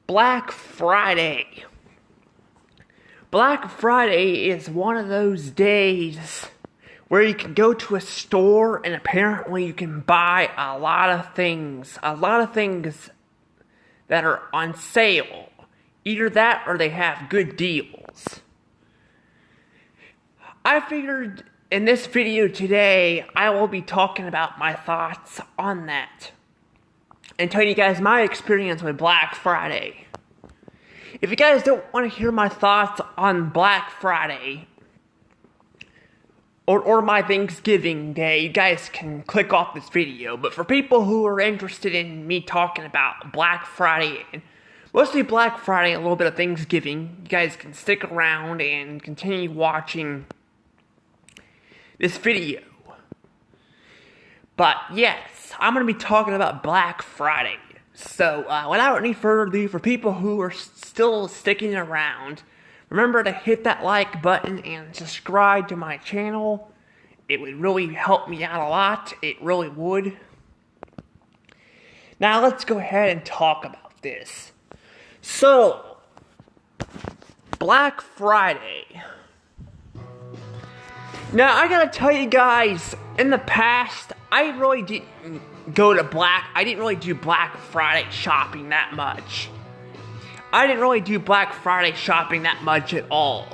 Black Friday. Black Friday is one of those days where you can go to a store and apparently you can buy a lot of things that are on sale. Either that or they have good deals. I figured in this video today, I will be talking about my thoughts on that and telling you guys my experience with Black Friday. If you guys don't want to hear my thoughts on Black Friday or my Thanksgiving Day, you guys can click off this video. But for people who are interested in me talking about Black Friday, and mostly Black Friday, a little bit of Thanksgiving, you guys can stick around and continue watching this video. But yes, I'm going to be talking about Black Friday. So, without any further ado, for people who are still sticking around, remember to hit that like button and subscribe to my channel. It would really help me out a lot. It really would. Now, let's go ahead and talk about this. So, Black Friday. Now, I gotta tell you guys, in the past, I really didn't I didn't really do Black Friday shopping that much. I didn't really do Black Friday shopping that much at all.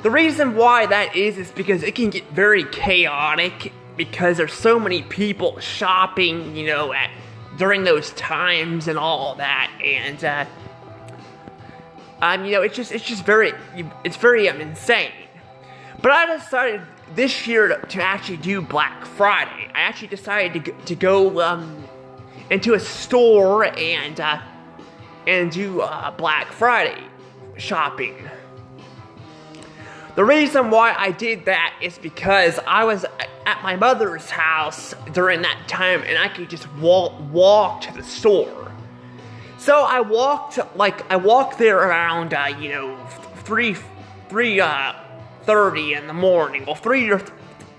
The reason why that is because it can get very chaotic because there's so many people shopping, during those times and all that, and it's very insane. But I decided this year to actually do Black Friday. I actually decided to go into a store and do Black Friday shopping. The reason why I did that is because I was at my mother's house during that time and I could just walk to the store. So I walked there around 3:30 in the morning.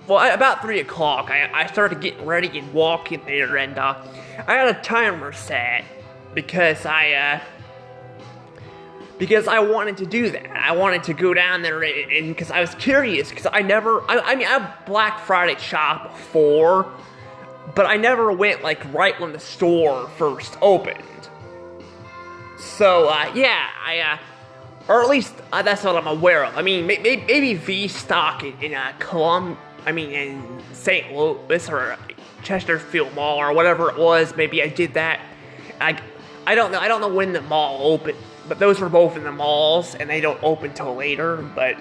About 3 o'clock. I started getting ready and walking there, and I had a timer set because I wanted to do that. I wanted to go down there and because I was curious, because I Black Friday shop before, but I never went right when the store first opened. So or at least that's what I'm aware of. I mean, maybe V-Stock in St. Louis or Chesterfield Mall or whatever it was. Maybe I did that. I don't know. I don't know when the mall opened, but those were both in the malls, and they don't open till later. But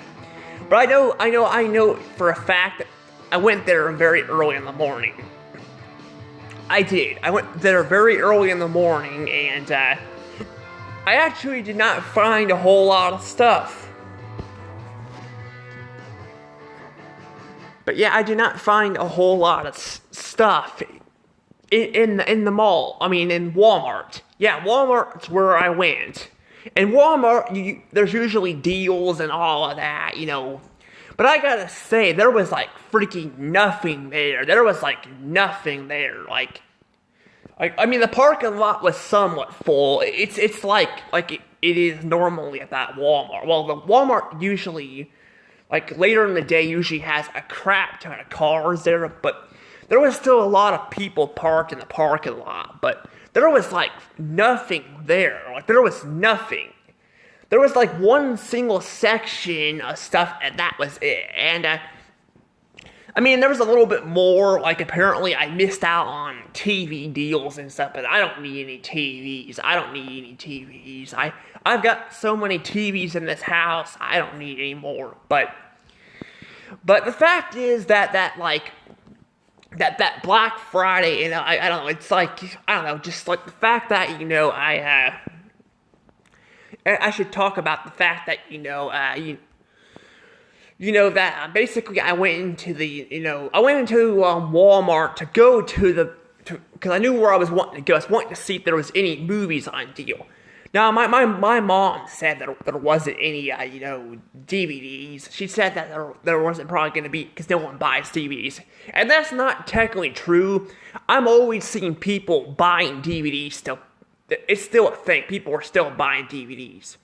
I know for a fact that I went there very early in the morning. I did. I went there very early in the morning, and I actually did not find a whole lot of stuff. But yeah, I did not find a whole lot of stuff in the mall. I mean, in Walmart. Yeah, Walmart's where I went. In Walmart, there's usually deals and all of that, But I gotta say, there was freaking nothing there. There was nothing there. The parking lot was somewhat full. It's like it is normally at that Walmart. Well, the Walmart usually, later in the day, usually has a crap ton of cars there, but there was still a lot of people parked in the parking lot, but there was nothing there. There was nothing. There was one single section of stuff, and that was it. And there was a little bit more, apparently I missed out on TV deals and stuff, but I don't need any TVs. I've got so many TVs in this house, I don't need any more. But the fact is that Black Friday, I don't know, it's just the fact that, I should talk about the fact that, basically I went into Walmart to go because I knew where I was wanting to go. I was wanting to see if there was any movies on deal. Now, my mom said that there wasn't any, DVDs. She said that there wasn't probably going to be, because no one buys DVDs. And that's not technically true. I'm always seeing people buying DVDs still it's still a thing. People are still buying DVDs.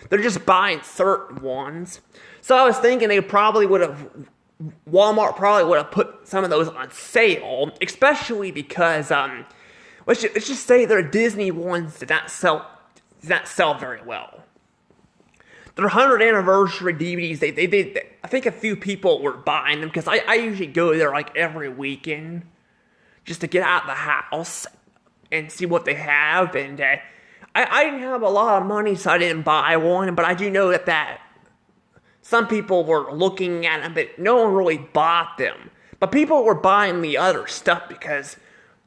They're just buying certain ones. So I was thinking Walmart probably would have put some of those on sale, especially because let's just say their Disney ones did not sell very well. Their 100th anniversary DVDs, they did. I think a few people were buying them because I usually go there like every weekend just to get out of the house and see what they have. And I didn't have a lot of money, so I didn't buy one. But I do know that some people were looking at them, but no one really bought them. But people were buying the other stuff because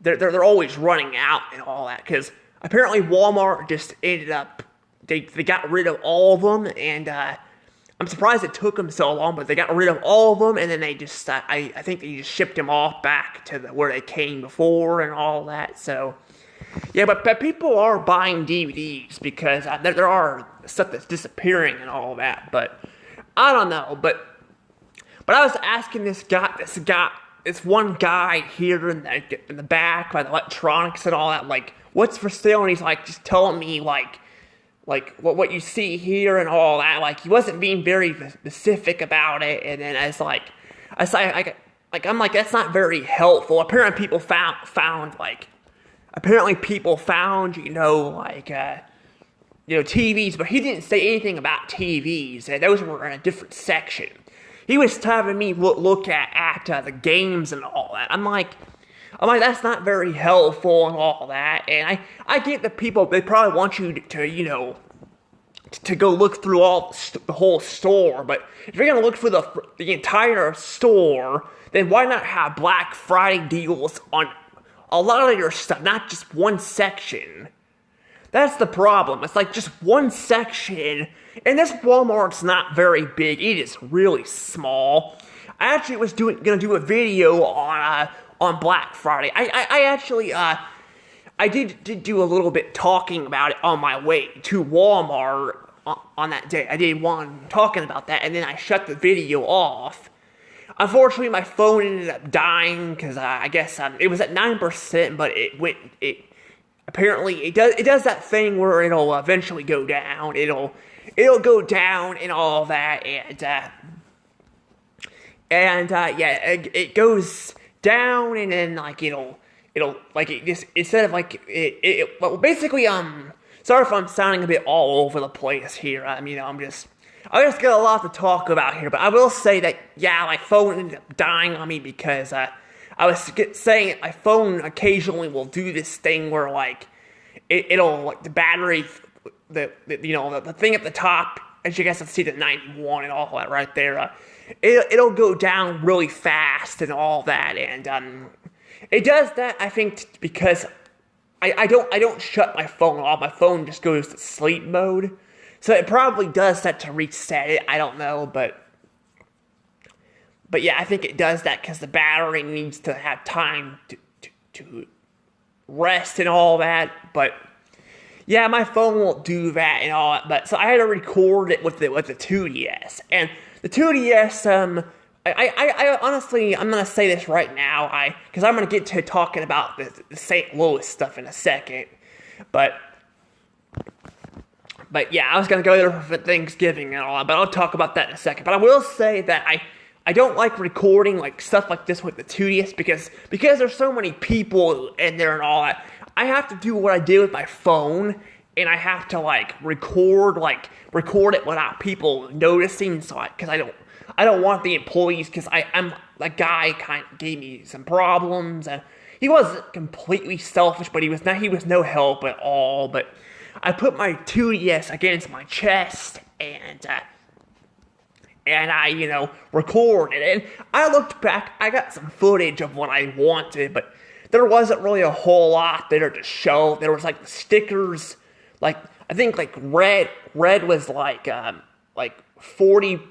they're always running out and all that. Because apparently Walmart just ended up. They got rid of all of them, and I'm surprised it took them so long, but they got rid of all of them, and then they just, I think they just shipped them off back to where they came before and all that, so, yeah, but people are buying DVDs because there are stuff that's disappearing and all that, but, I don't know, but I was asking this one guy here in the back by the electronics and all that, like, what's for sale, and he's like, just telling me, like what you see here and all that, like he wasn't being very specific about it, and then I'm like that's not very helpful. Apparently people found TVs, but he didn't say anything about TVs, and those were in a different section. He was having me look at the games and all that. I'm like, that's not very helpful and all that. And I get that people, they probably want you to go look through the whole store. But if you're going to look for the entire store, then why not have Black Friday deals on a lot of your stuff, not just one section? That's the problem. It's like just one section. And this Walmart's not very big. It is really small. I actually was going to do a video on Black Friday. I did do a little bit talking about it on my way to Walmart on that day. I did one talking about that, and then I shut the video off. Unfortunately, my phone ended up dying because I guess it was at 9%, but apparently it does that thing where it'll eventually go down. It'll go down and all that, it goes down, and then like it'll like it just instead of like well, basically sorry if I'm sounding a bit all over the place here. I just got a lot to talk about here, but I will say that my phone ended up dying on me because I was saying my phone occasionally will do this thing where like it'll like the battery, the thing at the top, as you guys can see, the 91 and all that right there. It'll go down really fast and all that, and it does that, I think, because I don't shut my phone off. My phone just goes to sleep mode, so it probably does that to reset it. I don't know, but yeah, I think it does that because the battery needs to have time to rest and all that. But yeah, my phone won't do that and all that. But so I had to record it with the 2DS, and the 2DS. I honestly, I'm gonna say this right now, because I'm gonna get to talking about the St. Louis stuff in a second, but yeah, I was gonna go there for Thanksgiving and all that, but I'll talk about that in a second. But I will say that I don't like recording like stuff like this with the 2DS because there's so many people in there and all that. I have to do what I did with my phone, and I have to like record it without people noticing, because I don't want the employees, because I'm a guy kind of gave me some problems, and he wasn't completely selfish, but he was no help at all. But I put my 2DS against my chest, and I recorded it. And I looked back, I got some footage of what I wanted, but there wasn't really a whole lot there to show. There was like the stickers, like I think like red was like $40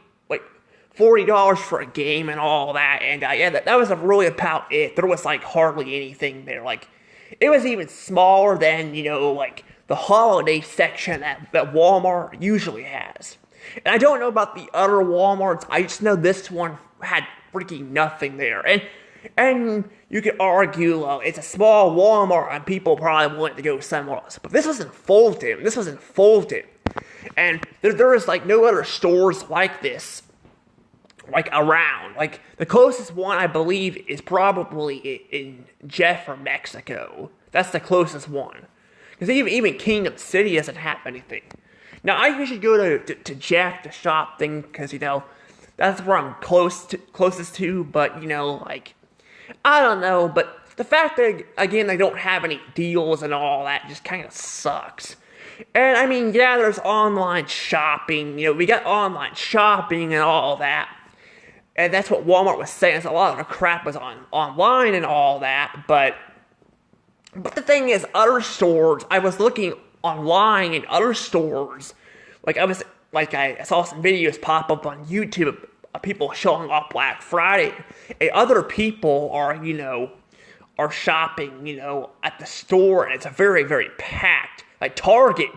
for a game and all that, and that was really about it. There was like hardly anything there. Like it was even smaller than like the holiday section that Walmart usually has. And I don't know about the other Walmarts. I just know this one had freaking nothing there. And And you could argue, well, it's a small Walmart and people probably want to go somewhere else. But this was in Fulton. This was in Fulton. And there is like no other stores like this, like around. Like the closest one I believe is probably in Jeffrey, Mexico. That's the closest one. Because even Kingdom City doesn't have anything. Now I usually go to Jeff to shop thing because that's where I'm closest to. But like I don't know. But the fact that again they don't have any deals and all that just kind of sucks. And I mean, yeah, there's online shopping. We got online shopping and all that. And that's what Walmart was saying. So a lot of the crap was online and all that. But the thing is, other stores, I was looking online in other stores. I saw some videos pop up on YouTube of people showing off Black Friday. And other people are shopping, at the store. And it's a very, very packed. Like Target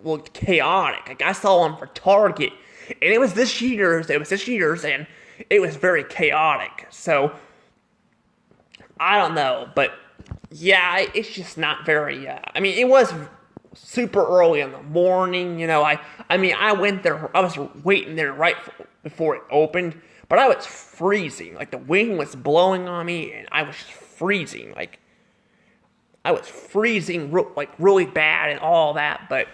looked chaotic. Like I saw one for Target, and it was this year's, and it was very chaotic. So I don't know, but yeah, it's just not very. I mean, it was super early in the morning. I went there. I was waiting there right before it opened, but I was freezing. Like the wind was blowing on me, and I was just freezing. Like. I was freezing really bad and all that, but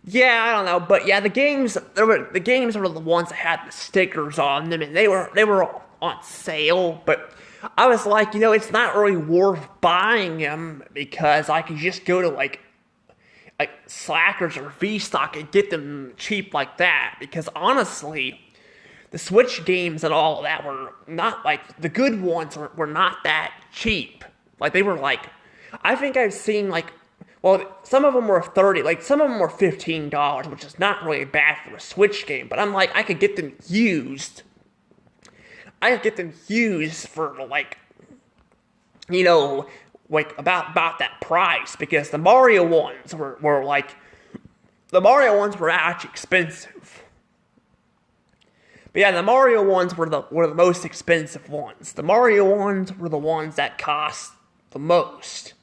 yeah, I don't know. But yeah, the games were the ones that had the stickers on them, and they were on sale. But I was like, it's not really worth buying them because I could just go to like Slackers or VStock and get them cheap like that. Because honestly, the Switch games and all of that were not like the good ones were not that cheap. Like they were like. I think I've seen some of them were $30, some of them were $15, which is not really bad for a Switch game. But I'm like, I could get them used. I could get them used for about that price because the Mario ones were actually expensive. But yeah, the Mario ones were the most expensive ones. The Mario ones were the ones that cost the most.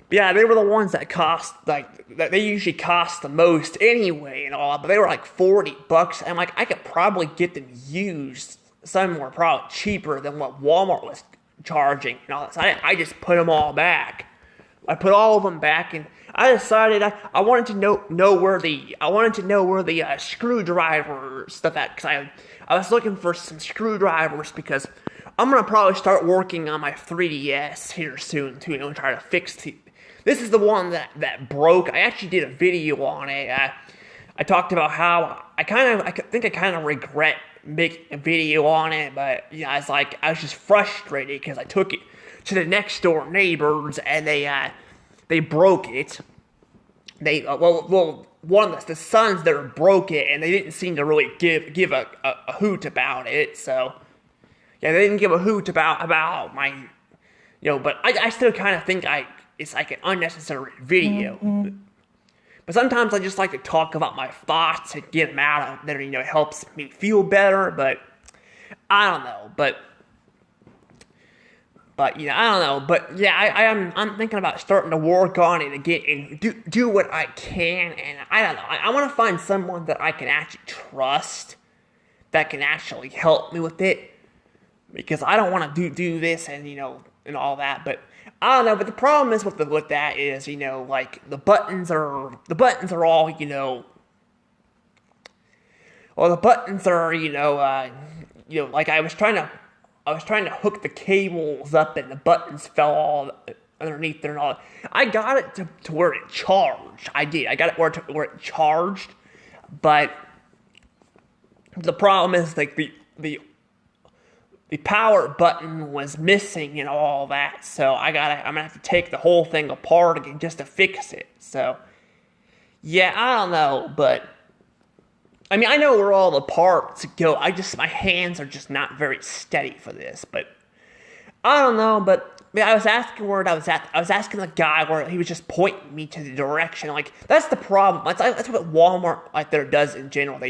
Yeah, they were the ones that they usually cost the most anyway and all, but they were like $40. And I could probably get them used somewhere probably cheaper than what Walmart was charging and all that. So I just put them all back. I put all of them back, and I decided I wanted to know where the screwdriver stuff at, because I was looking for some screwdrivers because I'm gonna probably start working on my 3DS here soon too, and try to fix This is the one that broke. I actually did a video on it. I talked about how I think I kind of regret making a video on it, but I was just frustrated because I took it to the next door neighbors and they broke it. One of the sons there broke it, and they didn't seem to really give a hoot about it. So yeah, they didn't give a hoot about my but I still kind of think it's like an unnecessary video. Mm-hmm. But sometimes I just like to talk about my thoughts and get them out of there. It helps me feel better. But I don't know. But I don't know. But yeah, I'm thinking about starting to work on it again and do what I can. And I don't know. I want to find someone that I can actually trust that can actually help me with it, because I don't want to do this and and all that. But I don't know, but the problem is with that is, the buttons are all, the buttons are, I was trying to hook the cables up and the buttons fell all underneath there and all. I got it to where it charged. I did. I got it where it charged, but the problem is the power button was missing and all that, so I'm gonna have to take the whole thing apart again just to fix it. So yeah, I don't know, but I mean, I know where all the parts go. My hands are just not very steady for this, but I don't know. But I was asking where I was at. I was asking the guy where he was just pointing me to the direction. That's the problem. That's what Walmart there does in general.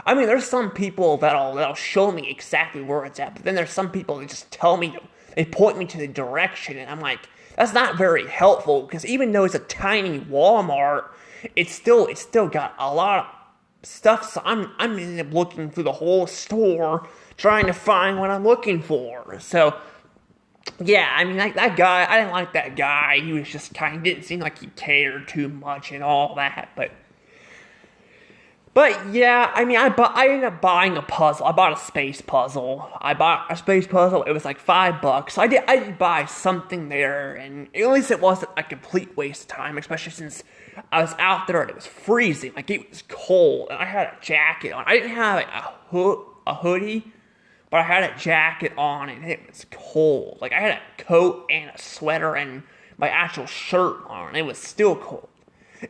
I mean, there's some people that'll show me exactly where it's at, but then there's some people that just tell me, they point me to the direction, and I'm like, that's not very helpful, because even though it's a tiny Walmart, it's still got a lot of stuff, so I'm ended up looking through the whole store, trying to find what I'm looking for, so, yeah, I mean, that guy, I didn't like that guy, he was just didn't seem like he cared too much and all that, But yeah, I mean, I ended up buying a puzzle. I bought a space puzzle. I bought a space puzzle. It was like $5. I did buy something there, and at least it wasn't a complete waste of time, especially since I was out there and it was freezing. Like, it was cold, and I had a jacket on. I didn't have a hoodie, but I had a jacket on, and it was cold. Like, I had a coat and a sweater and my actual shirt on, and it was still cold.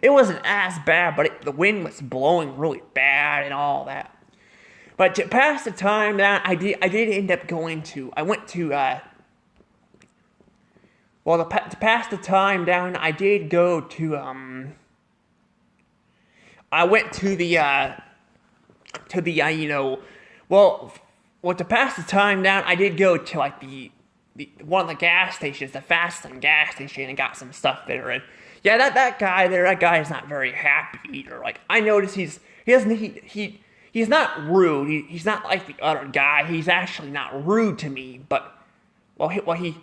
It wasn't as bad, but the wind was blowing really bad and all that. But to pass the time down, I did end up going to, I went to, to pass the time down, I did go to, I went to the, to pass the time down, I did go to, like, one of the gas stations, the Fastland gas station, and got some stuff there, and yeah, that guy is not very happy either. Like, I noticed he's not rude. He's not like the other guy. He's actually not rude to me, but he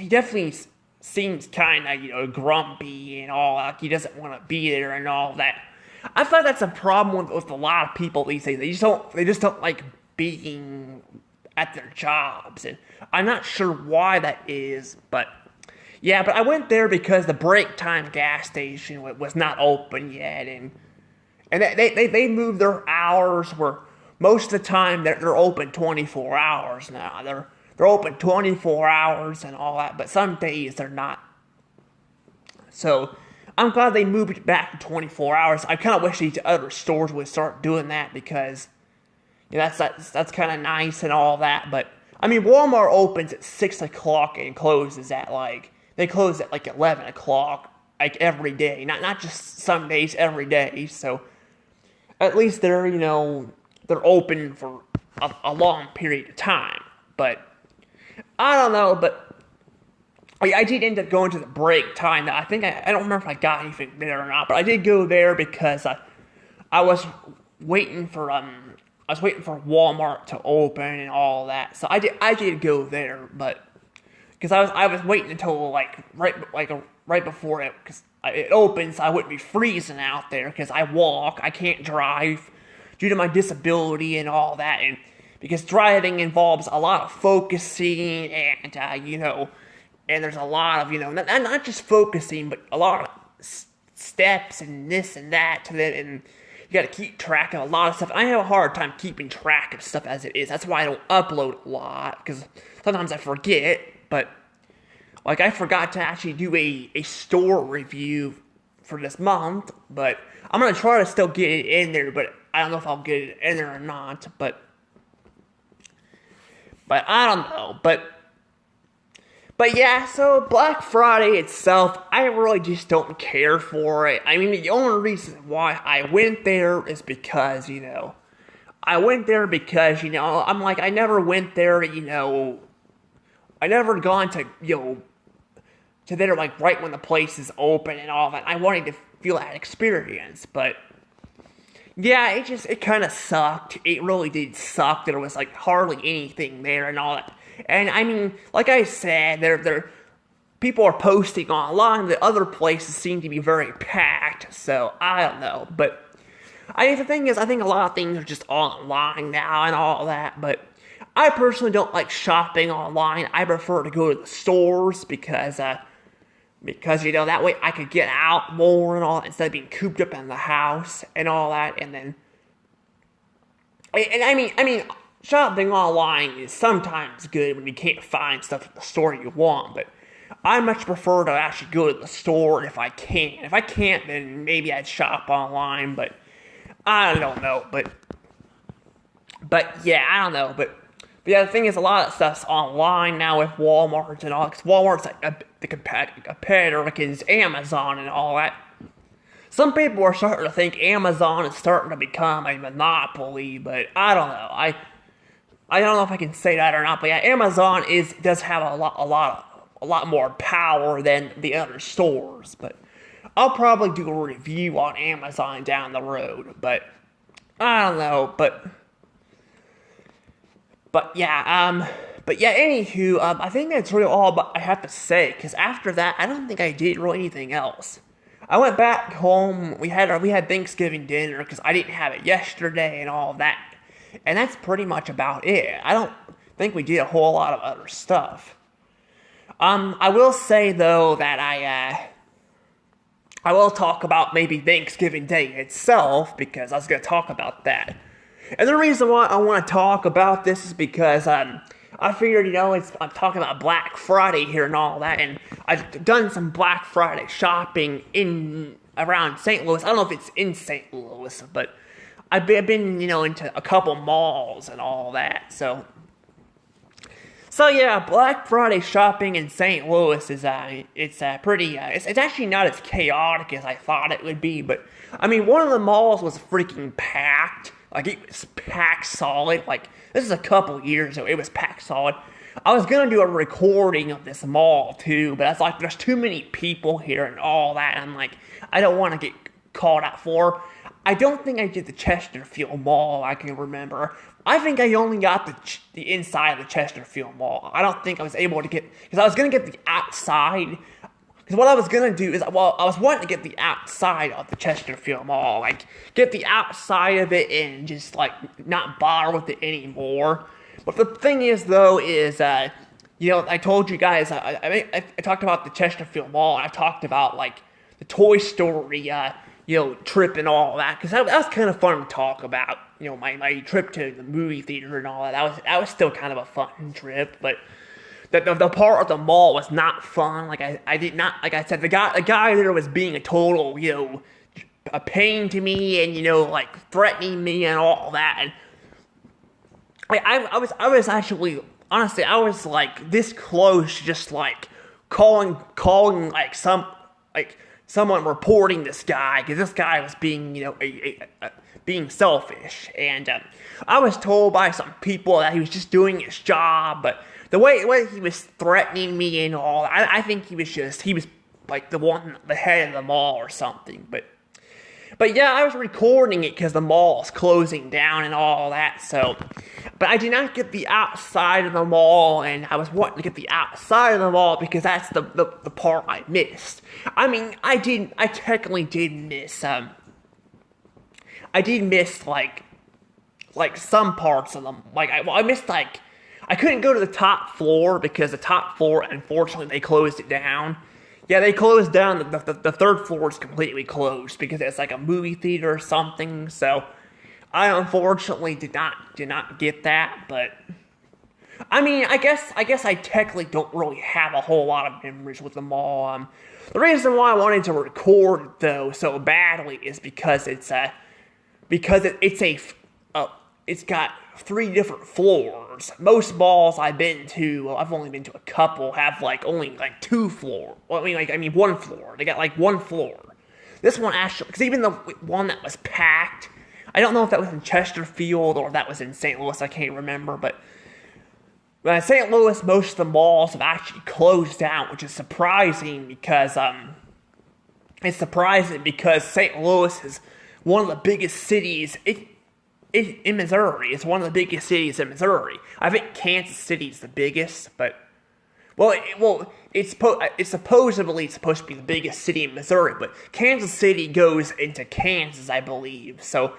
definitely seems kind of grumpy and all. Like, he doesn't want to be there and all that. I thought that's a problem with a lot of people these days. They just don't like being at their jobs, and I'm not sure why that is, but. Yeah, but I went there because the break time gas station was not open yet, and they moved their hours where most of the time they're open 24 hours now. They're open 24 hours and all that, but some days they're not. So I'm glad they moved it back to 24 hours. I kind of wish these other stores would start doing that, because that's kind of nice and all that. But I mean, Walmart opens at 6 o'clock and closes at they close at like 11 o'clock, like every day. Not just some days, every day. So at least they're open for a long period of time. But I don't know, but I did end up going to the break time. I think I don't remember if I got anything there or not, but I did go there because I was waiting for Walmart to open and all that. So I did go there, but because I was waiting until right before it opens, so I wouldn't be freezing out there, because I can't drive due to my disability and all that, and because driving involves a lot of focusing and and there's a lot of not just focusing, but a lot of steps and this and that to that, and you got to keep track of a lot of stuff. I have a hard time keeping track of stuff as it is. That's why I don't upload a lot, because sometimes I forget. But like, I forgot to actually do a store review for this month, but I'm gonna try to still get it in there, but I don't know if I'll get it in there or not, but I don't know, but yeah, so Black Friday itself, I really just don't care for it. I mean, the only reason why I went there is because, I went there because, I'm like, I never went there, I never gone to, to there, like, right when the place is open and all that. I wanted to feel that experience, but yeah, it kind of sucked. It really did suck. There was, like, hardly anything there and all that. And, I mean, like I said, people are posting online that other places seem to be very packed, so I don't know. But the thing is, I think a lot of things are just online now and all that, but I personally don't like shopping online. I prefer to go to the stores because that way I could get out more and all that, instead of being cooped up in the house and all that. And I mean, shopping online is sometimes good when you can't find stuff at the store you want, but I much prefer to actually go to the store if I can. If I can't, then maybe I'd shop online, but I don't know. But yeah, I don't know. But yeah, the thing is, a lot of stuff's online now with Walmart and all, because Walmart's like a competitor against Amazon and all that. some people are starting to think Amazon is starting to become a monopoly, but I don't know. I don't know if I can say that or not, but yeah, Amazon does have a lot more power than the other stores. But I'll probably do a review on Amazon down the road. But I don't know. But yeah. Anywho, I think that's really all I have to say. Because after that, I don't think I did really anything else. I went back home. We had Thanksgiving dinner because I didn't have it yesterday and all of that. And that's pretty much about it. I don't think we did a whole lot of other stuff. I will say though that I will talk about maybe Thanksgiving Day itself because I was going to talk about that. And the reason why I want to talk about this is because I figured, I'm talking about Black Friday here and all that, and I've done some Black Friday shopping around St. Louis. I don't know if it's in St. Louis, but I've been, into a couple malls and all that. So yeah, Black Friday shopping in St. Louis is it's actually not as chaotic as I thought it would be. But I mean, one of the malls was freaking packed. Like, it was packed solid. Like, this is a couple years ago. It was packed solid. I was gonna do a recording of this mall too, but I was like, there's too many people here and all that. And I'm like, I don't want to get called out for. I don't think I did the Chesterfield Mall, I can remember. I think I only got the inside of the Chesterfield Mall. I don't think I was able to get, because I was going to get the outside. Because what I was going to do is, I was wanting to get the outside of the Chesterfield Mall. Like, get the outside of it and just, not bother with it anymore. But the thing is, though, is, I told you guys, I talked about the Chesterfield Mall, and I talked about, the Toy Story, trip and all that, because that was kind of fun to talk about. My trip to the movie theater and all that. That was still kind of a fun trip, but the part of the mall was not fun. I did not, like I said, the guy there was being a total, a pain to me, and threatening me and all that. And I was actually, honestly, I was this close to just calling someone reporting this guy, because this guy was being, being selfish. And I was told by some people that he was just doing his job, but the way he was threatening me and all, I think he was the head of the mall or something. But yeah, I was recording it because the mall is closing down and all that, so. But I did not get the outside of the mall, and I was wanting to get the outside of the mall because that's the part I missed. I mean, I technically did miss, I did miss, some parts of them. I missed, I couldn't go to the top floor because the top floor, unfortunately, they closed it down. Yeah, they closed down, the third floor is completely closed because it's a movie theater or something, so I unfortunately did not get that, but I mean, I guess I technically don't really have a whole lot of memories with the mall. The reason why I wanted to record it, though, so badly is because it's got 3 different floors. Most malls I've been to, I've only been to a couple, have only 2 floors. Well, I mean 1 floor. They got 1 floor. This one actually, because even the one that was packed, I don't know if that was in Chesterfield or if that was in St. Louis, I can't remember, but in St. Louis, most of the malls have actually closed down, which is surprising because, St. Louis is one of the biggest cities in Missouri. It's one of the biggest cities in Missouri. I think Kansas City is the biggest, but it's supposedly supposed to be the biggest city in Missouri, but Kansas City goes into Kansas, I believe. So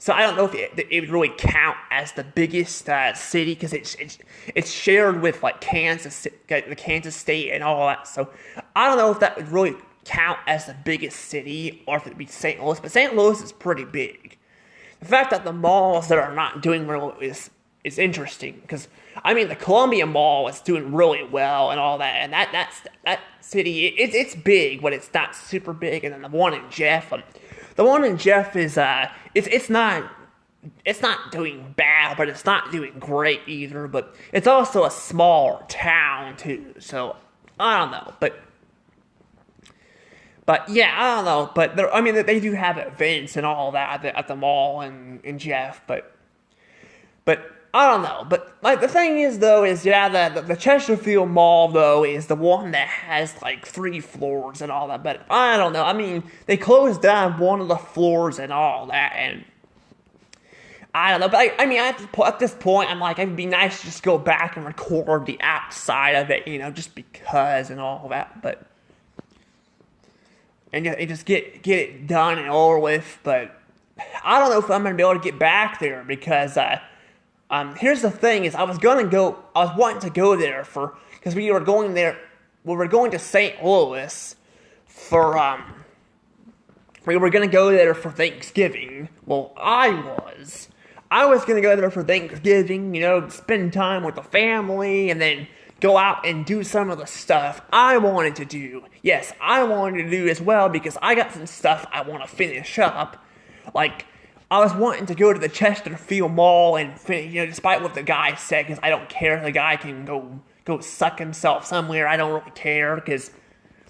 so I don't know if it would really count as the biggest city because it's shared with Kansas, the Kansas State and all that. So I don't know if that would really count as the biggest city or if it would be St. Louis, but St. Louis is pretty big. The fact that the malls that are not doing well is interesting because I mean the Columbia Mall is doing really well and all that, and that city it's big, but it's not super big. And then the one in Jeff is it's not doing bad, but it's not doing great either. But it's also a smaller town too, so I don't know. But But yeah, I don't know. But I mean, they do have events and all that at the mall in Jeff. But I don't know. But like the thing is though is yeah, the Chesterfield Mall though is the one that has like 3 floors and all that. But I don't know. I mean, they closed down one of the floors and all that, and I don't know. But I mean, at this point, I'm like, it'd be nice to just go back and record the outside of it, just because and all that. But and just get it done and over with. But I don't know if I'm gonna be able to get back there because here's the thing: is I was wanting to go there because we were going there. We were going to St. Louis for we were gonna go there for Thanksgiving. Well, I was gonna go there for Thanksgiving. Spend time with the family and then go out and do some of the stuff I wanted to do. Yes, I wanted to do as well because I got some stuff I want to finish up. Like, I was wanting to go to the Chesterfield Mall and finish, despite what the guy said, because I don't care. The guy can go suck himself somewhere. I don't really care because,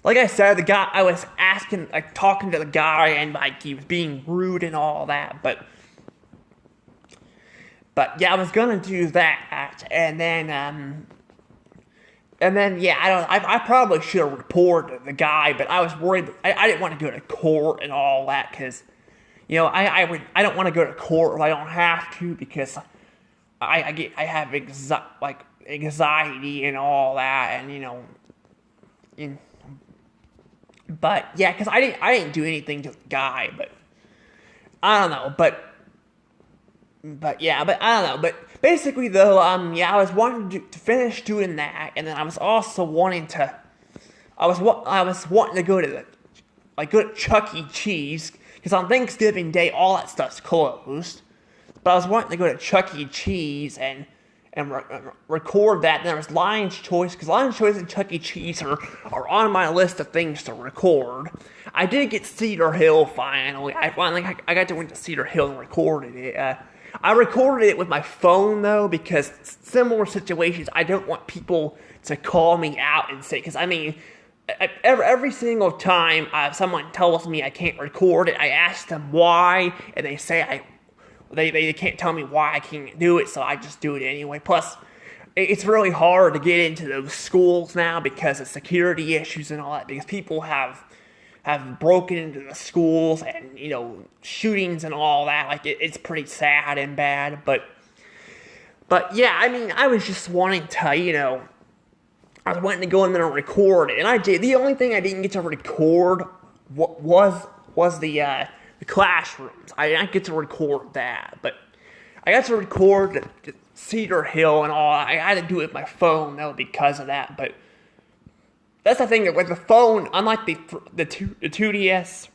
like I said, the guy, I was talking to the guy and like he was being rude and all that, but yeah, I was gonna do that, and then yeah, I probably should have reported the guy, but I was worried. I didn't want to go to court and all that because, I don't want to go to court if I don't have to because I have anxiety and all that, and but yeah, because I didn't do anything to the guy, but I don't know, but yeah, but I don't know. But basically, though, yeah, I was wanting to finish doing that, and then I was also wanting to, I was wanting to go to go to Chuck E. Cheese because on Thanksgiving Day all that stuff's closed. But I was wanting to go to Chuck E. Cheese and record that. And there was Lion's Choice because Lion's Choice and Chuck E. Cheese are on my list of things to record. I did get Cedar Hill finally. I got to went to Cedar Hill and recorded it. I recorded it with my phone, though, because similar situations, I don't want people to call me out and say, because, I mean, every single time someone tells me I can't record it, I ask them why, and they say they can't tell me why I can't do it, so I just do it anyway. Plus, it's really hard to get into those schools now because of security issues and all that, because people have broken into the schools and, shootings and all that. Like, it's pretty sad and bad, but yeah, I mean, I was just wanting to, I was wanting to go in there and record it, and I did. The only thing I didn't get to record was the classrooms. I didn't get to record that, but I got to record the Cedar Hill and all. I had to do it with my phone, though, because of that, but that's the thing, that with the phone, unlike the 2DS,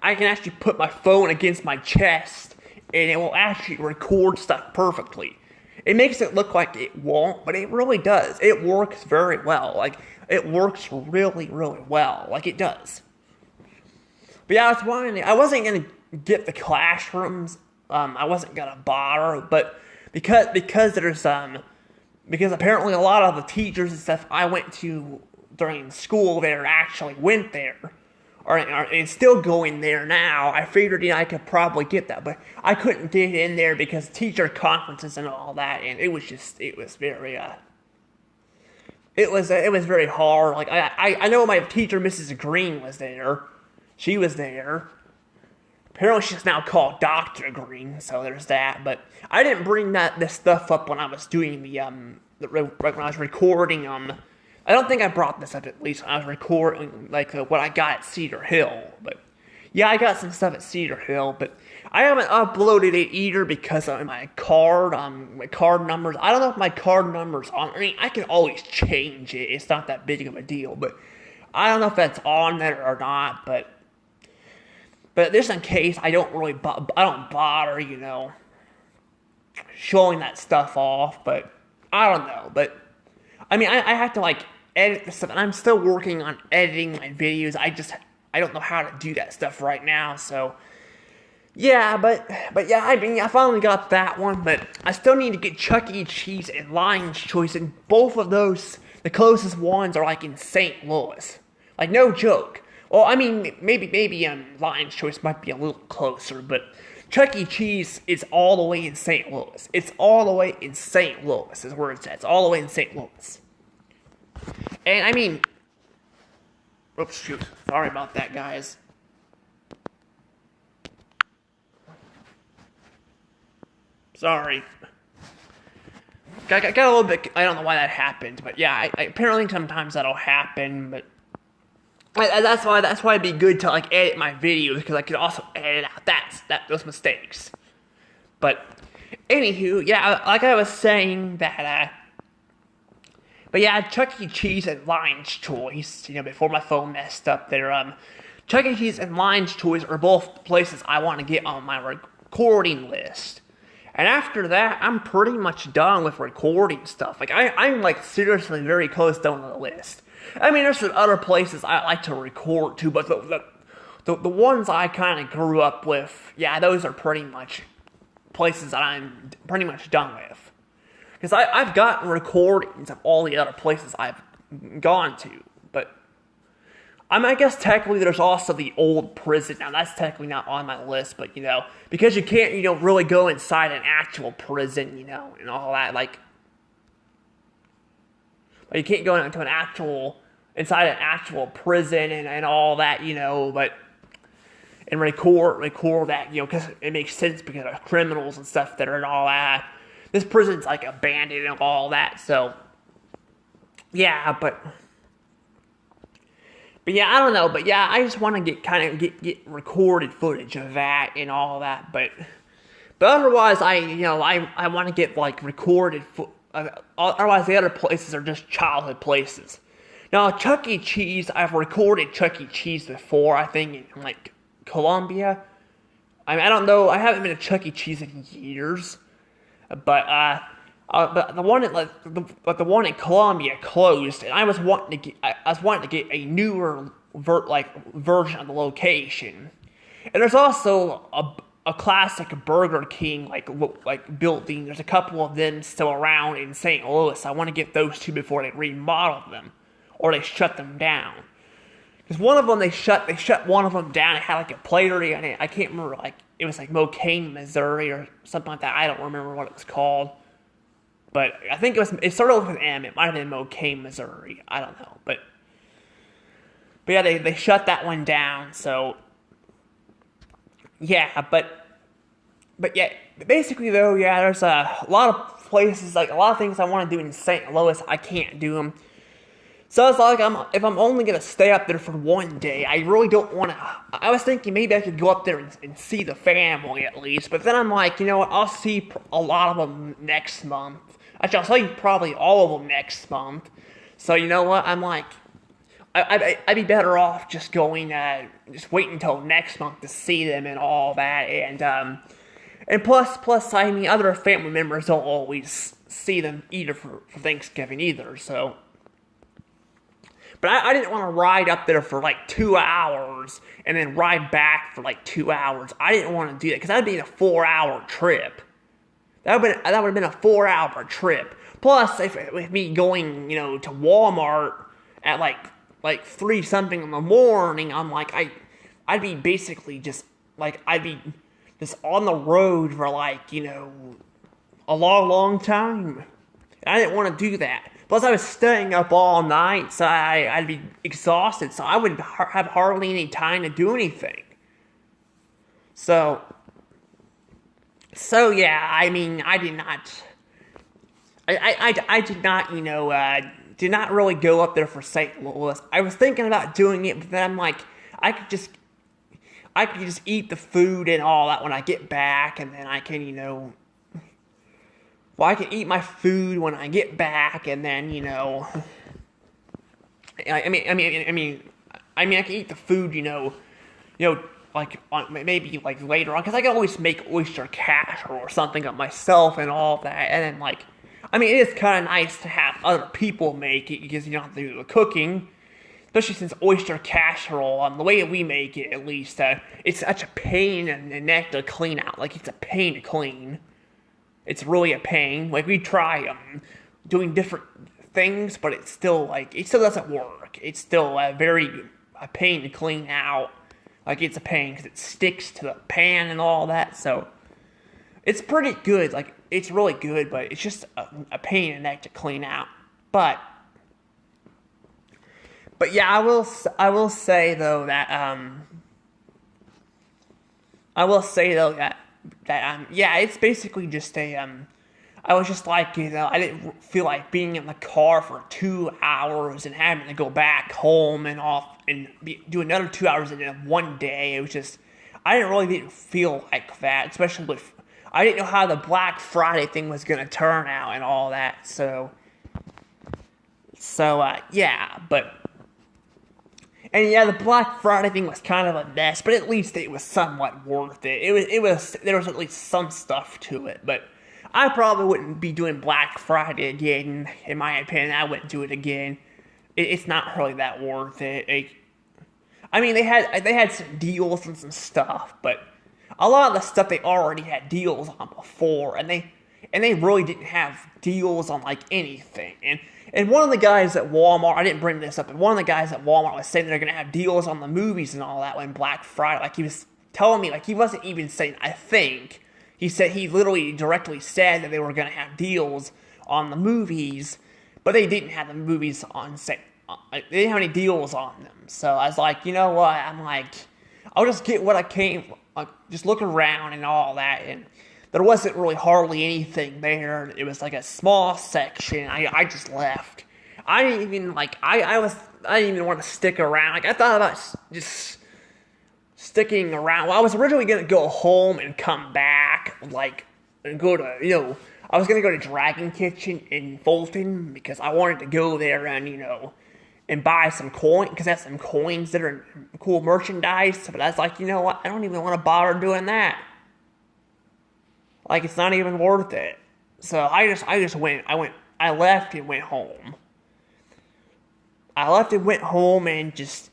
I can actually put my phone against my chest, and it will actually record stuff perfectly. It makes it look like it won't, but it really does. It works very well. Like, it works really, really well. Like, it does. But yeah, I wasn't going to get the classrooms. I wasn't going to bother, but because there's because apparently a lot of the teachers and stuff I went to during school there actually went there, and still going there now. I figured I could probably get that, but I couldn't get in there because teacher conferences and all that, and it was very it was very hard. Like I know my teacher, Mrs. Green, was there. She was there. Apparently she's now called Dr. Green, so there's that. But I didn't bring this stuff up when I was doing when I was recording. I don't think I brought this up, at least when I was recording what I got at Cedar Hill. But yeah, I got some stuff at Cedar Hill, but I haven't uploaded it either because of my card numbers. I don't know if my card numbers on. I mean, I can always change it. It's not that big of a deal, but I don't know if that's on there or not. But just in case, I don't bother, showing that stuff off. But I don't know. But I mean, I have to edit the stuff, and I'm still working on editing my videos. I don't know how to do that stuff right now. So yeah, but yeah, I mean, I finally got that one, but I still need to get Chuck E. Cheese and Lion's Choice, and both of those, the closest ones are in St. Louis. No joke. Well, I mean, maybe Lion's Choice might be a little closer, but Chuck E. Cheese is all the way in St. Louis. It's all the way in St. Louis is where it's at. It's all the way in St. Louis. And I mean, oops, shoot. Sorry about that, guys. Sorry. Got a little bit, I don't know why that happened, but yeah, apparently sometimes that'll happen, but that's why it'd be good to like edit my videos, because I could also edit out those mistakes. But anywho, yeah, like I was saying that, but yeah, Chuck E. Cheese and Lion's Choice, before my phone messed up there, Chuck E. Cheese and Lion's Choice are both places I want to get on my recording list. And after that, I'm pretty much done with recording stuff. Like, I'm like seriously very close down the list. I mean, there's some other places I like to record too, but the ones I kind of grew up with, yeah, those are pretty much places that I'm pretty much done with. Because I've gotten recordings of all the other places I've gone to, but I guess technically there's also the old prison. Now that's technically not on my list, but because you can't, really go inside an actual prison, and all that, like you can't go into inside an actual prison and all that, but and record that, because it makes sense because of criminals and stuff that are and all that. This prison's like abandoned and all that, so yeah, but yeah, I don't know, but yeah, I just want to get recorded footage of that and all that, but otherwise, I want to get like recorded. Otherwise, the other places are just childhood places. Now, Chuck E. Cheese, I've recorded Chuck E. Cheese before. I think in like Colombia. I mean, I don't know. I haven't been to Chuck E. Cheese in years, but the one in Colombia closed, and I was wanting to get a newer version of the location. And there's also a classic Burger King like building. There's a couple of them still around in St. Louis. I want to get those two before they remodel them or they shut them down. Because one of them they shut one of them down. It had like a platery on it. I can't remember, like it was like Mocaine, Missouri or something like that. I don't remember what it was called. But I think it started with an M. It might have been Mocaine, Missouri. I don't know. But yeah, they shut that one down. So yeah, but yeah, basically though, yeah, there's a lot of places, like a lot of things I want to do in St. Louis, I can't do them. So it's like if I'm only gonna stay up there for one day, I really don't want to. I was thinking maybe I could go up there and see the family at least, but then I'm like, you know what? I'll see a lot of them next month. Actually, I'll see probably all of them next month. So you know what? I'm like, I'd be better off just going, just waiting until next month to see them and all that, and plus, I mean, other family members don't always see them either for Thanksgiving either. So. But I didn't want to ride up there for like 2 hours and then ride back for like 2 hours. I didn't want to do that because that'd be a 4-hour trip. That would have been a 4-hour trip. Plus, with me going, to Walmart at like 3 something in the morning, I'm like I'd be basically just like I'd be just on the road for like a long time. And I didn't want to do that. Plus, I was staying up all night, so I'd be exhausted, so I wouldn't have hardly any time to do anything. So yeah, I mean, I did not, did not really go up there for St. Louis. I was thinking about doing it, but then I'm like, I could just eat the food and all that when I get back, and then I can, I can eat my food when I get back, and then I mean, I can eat the food, like maybe like later on, because I can always make oyster casserole or something up myself and all that, and then it is kind of nice to have other people make it because you don't have to do the cooking, especially since oyster casserole, the way we make it at least, it's such a pain in the neck to clean out. Like it's a pain to clean. It's really a pain. Like, we try doing different things, but it still doesn't work. It's still very a pain to clean out. Like, it's a pain because it sticks to the pan and all that, so it's pretty good. Like, it's really good, but it's just a pain in the neck to clean out. But yeah, I will say though that yeah, it's basically just I was just like, I didn't feel like being in the car for 2 hours and having to go back home and do another 2 hours in one day. It was just, I didn't feel like that, especially with, I didn't know how the Black Friday thing was going to turn out and all that, so yeah, and yeah, the Black Friday thing was kind of a mess, but at least it was somewhat worth it. There was at least some stuff to it, but I probably wouldn't be doing Black Friday again, in my opinion. I wouldn't do it again. It's not really that worth it. I mean, they had some deals and some stuff, but a lot of the stuff they already had deals on before, and they really didn't have deals on like anything. And one of the guys at Walmart, I didn't bring this up, but one of the guys at Walmart was saying they're gonna have deals on the movies and all that when Black Friday. Like, he was telling me, like, he wasn't even saying I think. He said, he literally directly said that they were gonna have deals on the movies, but they didn't have the movies on sale. They didn't have any deals on them. So I was like, you know what? I'm like, I'll just get what I came, just look around and all that, and there wasn't really hardly anything there. It was like a small section. I just left. I didn't even I didn't even want to stick around. Like, I thought about just sticking around. Well, I was originally gonna go home and come back, like, and go to, I was gonna go to Dragon Kitchen in Fulton because I wanted to go there and, and buy some coins, because that's some coins that are cool merchandise. But I was like, you know what? I don't even want to bother doing that. Like, it's not even worth it. So I left and went home. I left and went home and just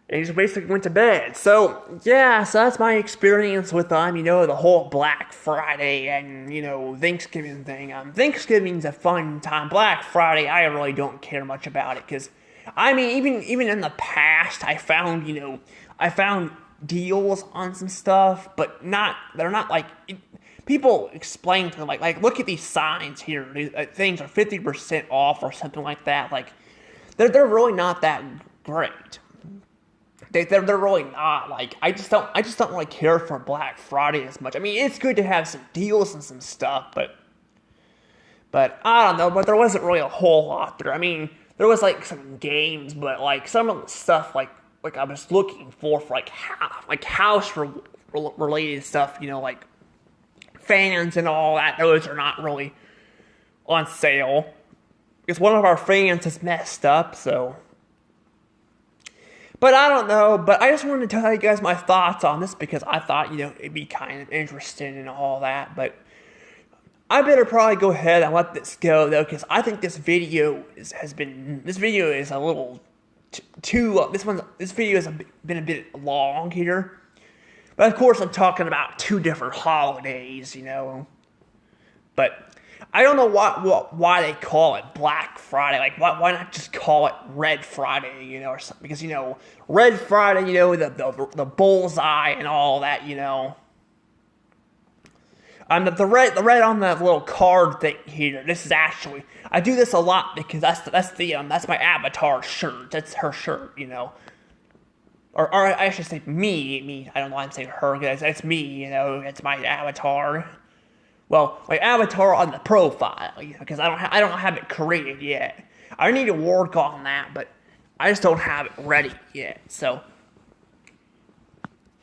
basically went to bed. So, yeah, so that's my experience with, the whole Black Friday and, Thanksgiving thing. Thanksgiving's a fun time. Black Friday, I really don't care much about it, because, even in the past, I found deals on some stuff, but they're not like, people explain to them, like, look at these signs here, things are 50% off or something like that. Like, they're really not that great. They're really not. Like, I just don't really care for Black Friday as much. I mean, it's good to have some deals and some stuff, but I don't know, but there wasn't really a whole lot there. I mean, there was like some games, but like some of the stuff like I was looking for like house related stuff, like fans and all that, those are not really on sale, because one of our fans is messed up, so. But I don't know, but I just wanted to tell you guys my thoughts on this, because I thought, it'd be kind of interesting and all that, but I better probably go ahead and let this go, though, because I think this video is a little too, this video has been a bit long here. But of course I'm talking about two different holidays, But I don't know why they call it Black Friday. Like, why not just call it Red Friday, or something? Because, Red Friday, the bullseye and all that, the red on the little card thing here. This is actually, I do this a lot because that's my avatar shirt. That's her shirt, Or I should say me. I don't know why I'm saying her, guys. That's me, It's my avatar. Well, my avatar on the profile, because I don't have it created yet. I need to work on that, but I just don't have it ready yet. So,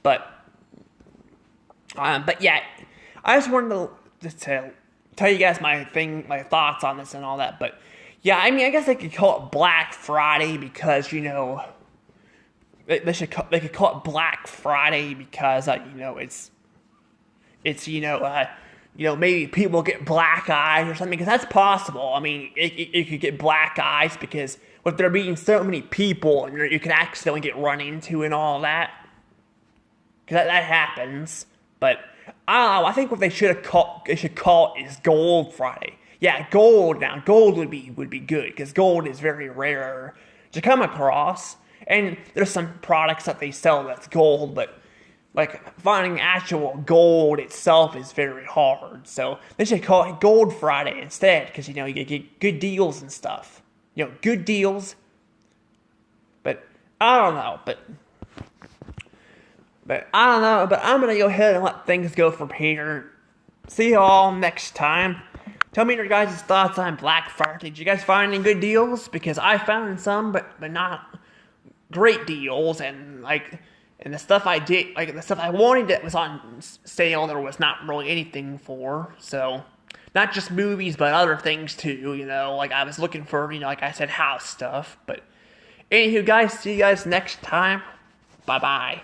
but yeah, I just wanted to tell you guys my thoughts on this and all that. But yeah, I guess they could call it Black Friday because they could call it Black Friday because it's maybe people get black eyes or something, because that's possible. I mean, it could get black eyes because with there being so many people, and you can accidentally get run into and all that. Because that happens. But I don't know. I think what they should call it is Gold Friday. Yeah, gold. Now, gold would be good because gold is very rare to come across. And there's some products that they sell that's gold, but like finding actual gold itself is very hard. So they should call it Gold Friday instead, because you get good deals and stuff. Good deals. But I don't know. But I don't know. But I'm gonna go ahead and let things go from here. See you all next time. Tell me your guys' thoughts on Black Friday. Did you guys find any good deals? Because I found some, but not great deals, and the stuff I did, the stuff I wanted that was on sale, there was not really anything for. So, not just movies, but other things too. I was looking for, like I said, house stuff. But anywho, guys, see you guys next time. Bye bye.